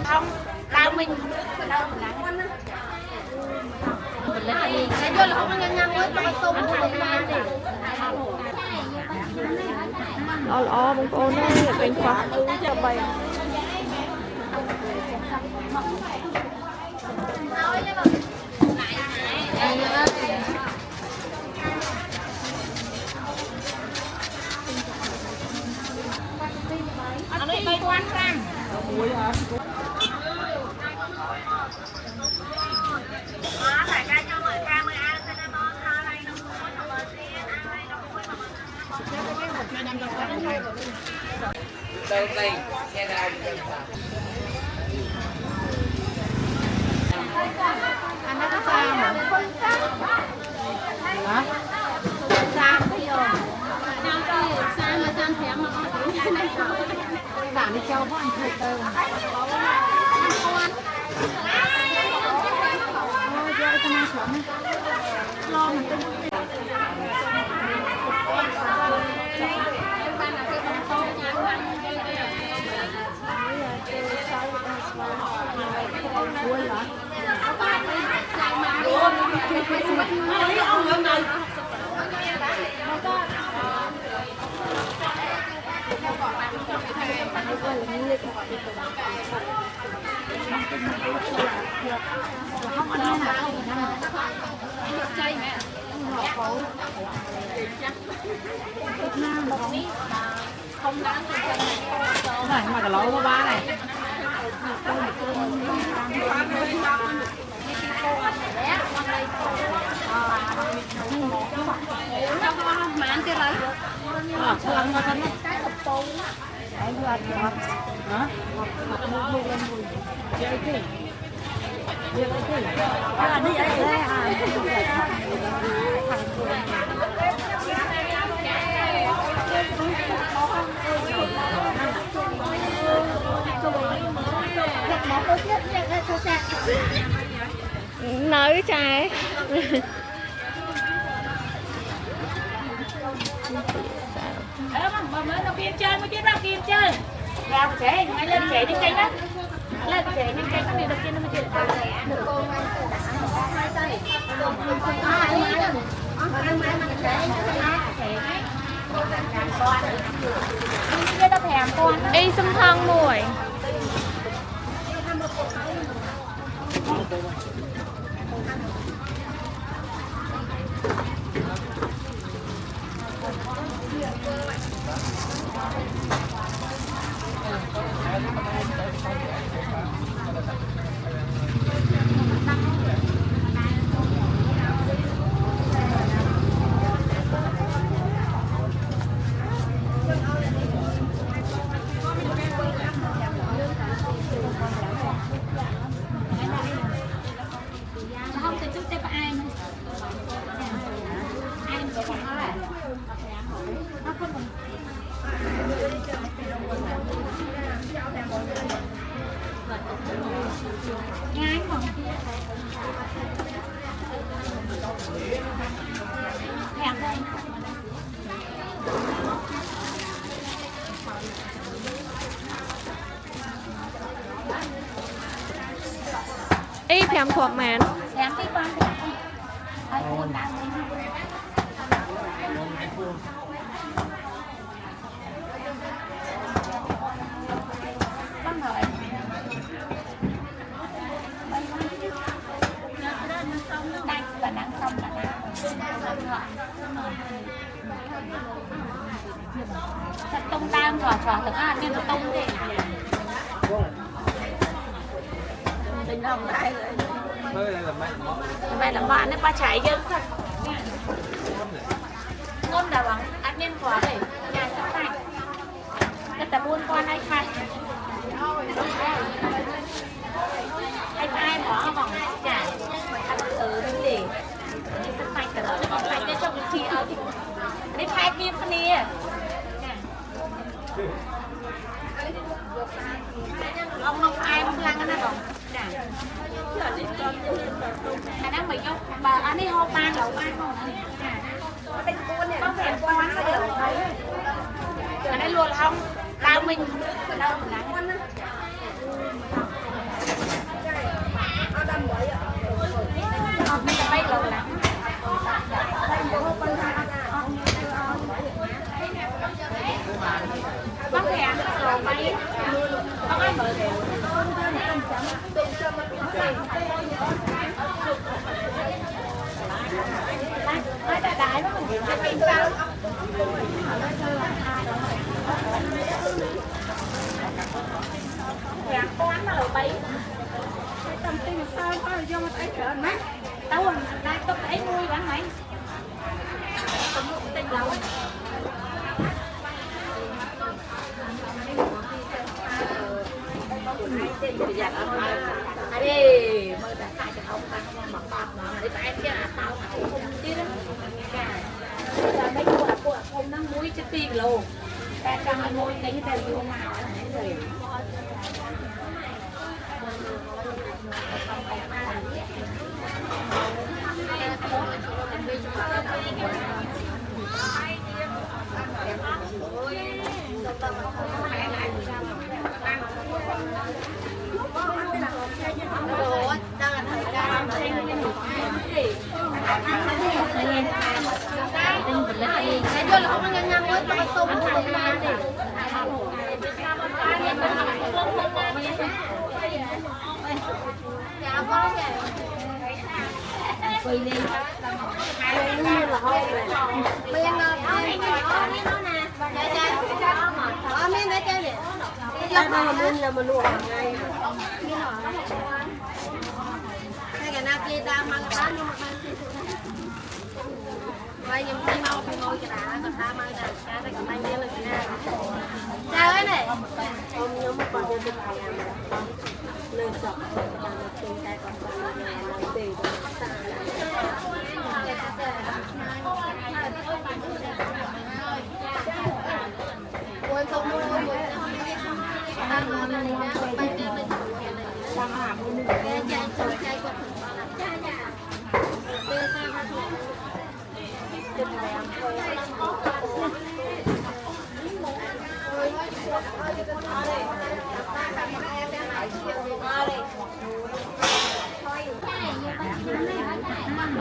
không đau mình đau mình lấy vô là không ăn nhăn với mà tôm lo bông cô nóเป็นความรู้จะไปอันนี้ไปวันกันđầu tiên nghe ra anh nó có sao mà hả sao bây giờ sao mà sao thèm mà con bạn đi châu có ăn thịt từ ăn con ôi chơi cho nó sẵn lo mình tin quên hả? Không ăn nào chay mẹ không đáng này mà cả lỗ có ba này mà ăn cái lấy không ăn ngon lắm cái cục tôm đấy ngọt ngọt hả ngọt mùi lên mùi chơi cái à đi ấy đấy nói trái mà mới nó kia chơi mới chứ nó kia chơi ra trẻ hãy lên trẻ đi cây đó lên trẻ đi cây nó đi được kia nó mới chơi được con hai tay đi xung thân mùi ý phèm thuộc màn em đi qua ai buồn đang con hỏi đang là đang xong là thật tung tam trò trò thật à nhưng mà tung thì tình hồng lại mày làm bạn đấy ba chạy chứ ngôn là bằng ăn nhân quá để nhà sắp này người ta buôn qua ai khai ai bỏ bằng chả từ bên gì đi sắp này cả rồi còn phải cho trong cái chi ở đi khai kim cái này ông không ai không lăng cái này rồi anh đang bị nhóc bà anh ấy hô ban lẩu ban không có vẻ quán có đều thấy anh ấy luôn không lao mình đâu mình bay lẩu lắm có thể ăn lẩu bay có ai mở đều nói đại đại đó mình tin sao dạ con ăn lẩu bay tâm tin sao có do mà thấy sợ mắt đâu rồi đây có thấy nuôi bạn mày tình lẩu đi mơ đã khai cho ông ta mặc bạc mà để tại cái tao không chứ đó mấy cô là không nó muối chứ tiền luôn ta cầm muối cái tên vô màu rồi cái vô là không ăn nhanh với tao tôm tôm ba đi dạ con quỳ đi như là hôi bây giờ miếng nó nè dạ dạ miếng để chơi đi miếng là mình luộc ngay cái nào kia ta mang cá nhưng mà bây giờ mình mau thì ngồi cái đá còn ta mang cá đây còn mang kia là cái nào sao ấy này không nhớ một con vô tình lên sọc đang tìm tay còn còn tìm quên không mua đang ngon này nè bây giờ mình đang làm cái chai chai của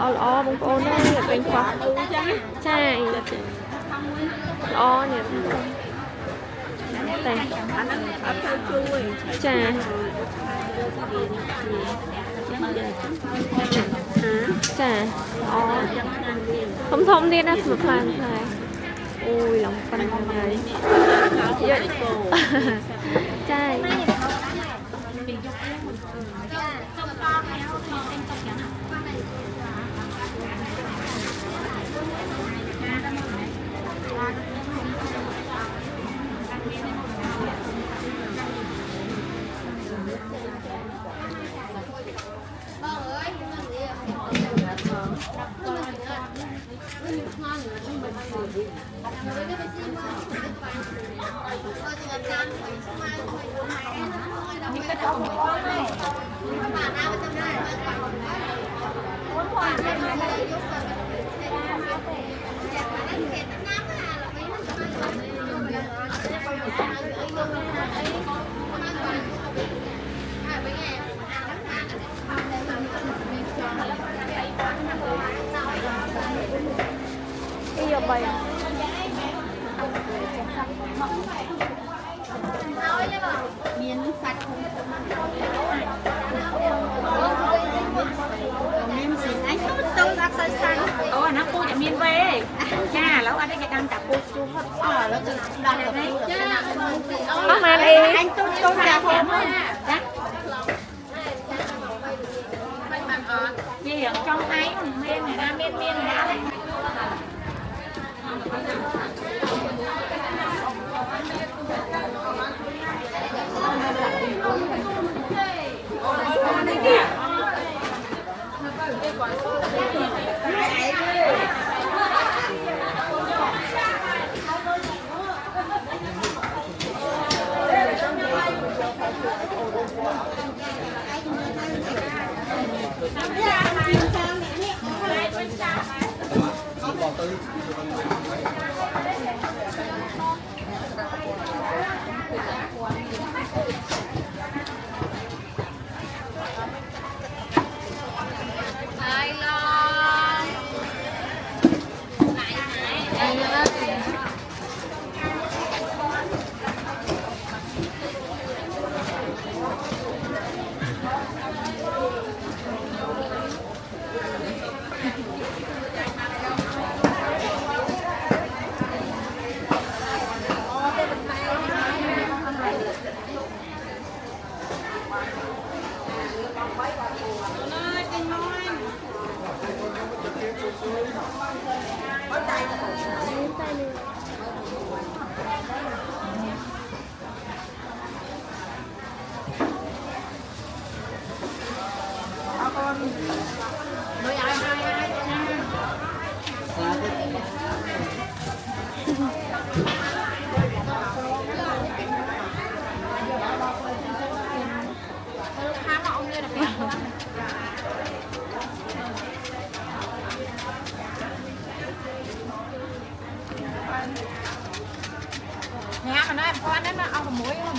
ล้อๆบางโอนนี่เป็นควักใช่ล้อเนี่ยแต่จ้าจ้าอ๋อthâm đi nè một phần này ôi lòng phần này trai bây giờ bày miếng sạch miếng gì anh không tôi ra sợi xanh nó cô nhà miếng về cha lão anh ấy cái đang tập cô chú hết nó đang tập có mà đi anh tôi ra không chắc gì ở trong ấy miên này ra miên miên đá này nhà mà nói em con đấy nó ăn một muối không?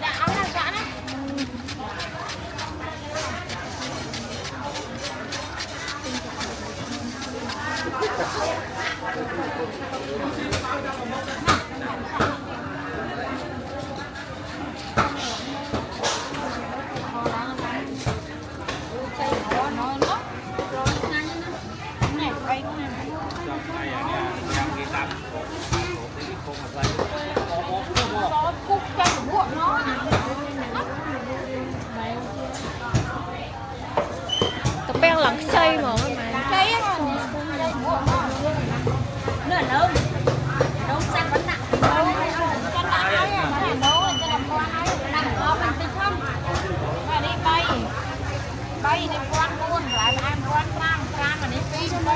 Đã ăn là cả đấy. tập beo lặng xây mà Cháy nó là lớn nấu sang bánh nặng nấu cho nặng ấy nấu cho làm con ấy nặng có mình thích không mà đi bay đi quan luôn lại em quan mang ra mà đi phi nó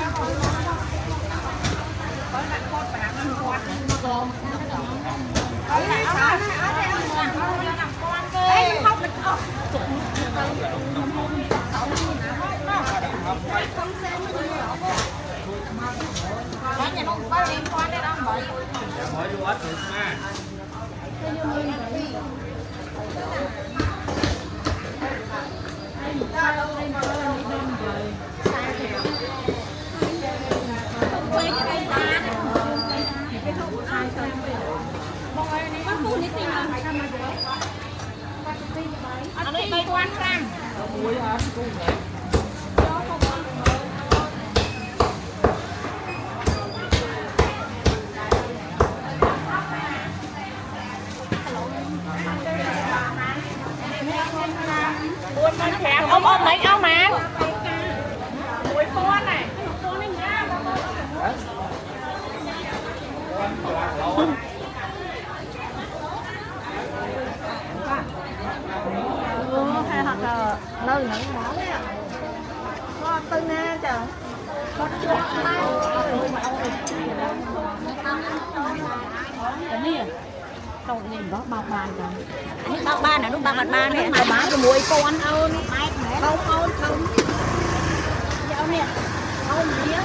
có nặng con phải nặng quan con có nặng con ấy không được không cái nhà nó có liên quan đến ông vậy. Hỏi du ếch được mà. Ở đây bay quan sang. ôm lấy áo mà Ôi con này. hay hoặc là nơi những món đấy ạ có tư na chờ có chuột cái này đâu nhìn đó bao bàn rồi Ini bao ban này, đúng bao ban ban này. mà bán cái mùi con ơn không không dạo nè không biết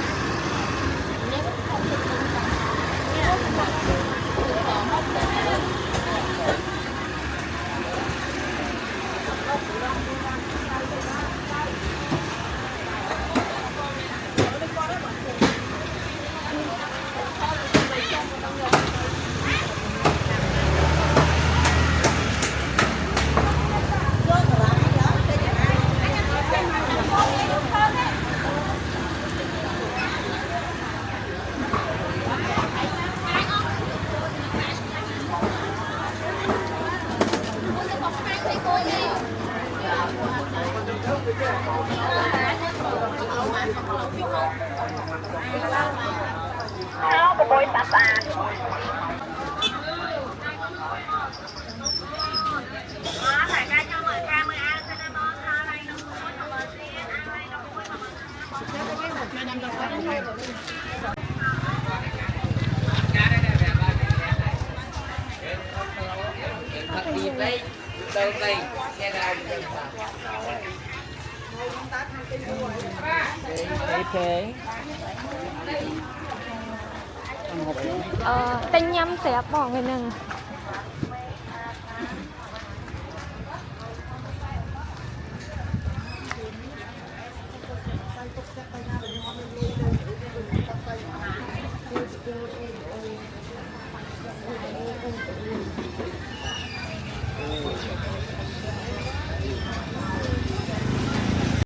Nó có bôi tạt tạt. Thật đi đây, đâu đây, xe nào เต็งยำแสบบอกเลยหนึ่ง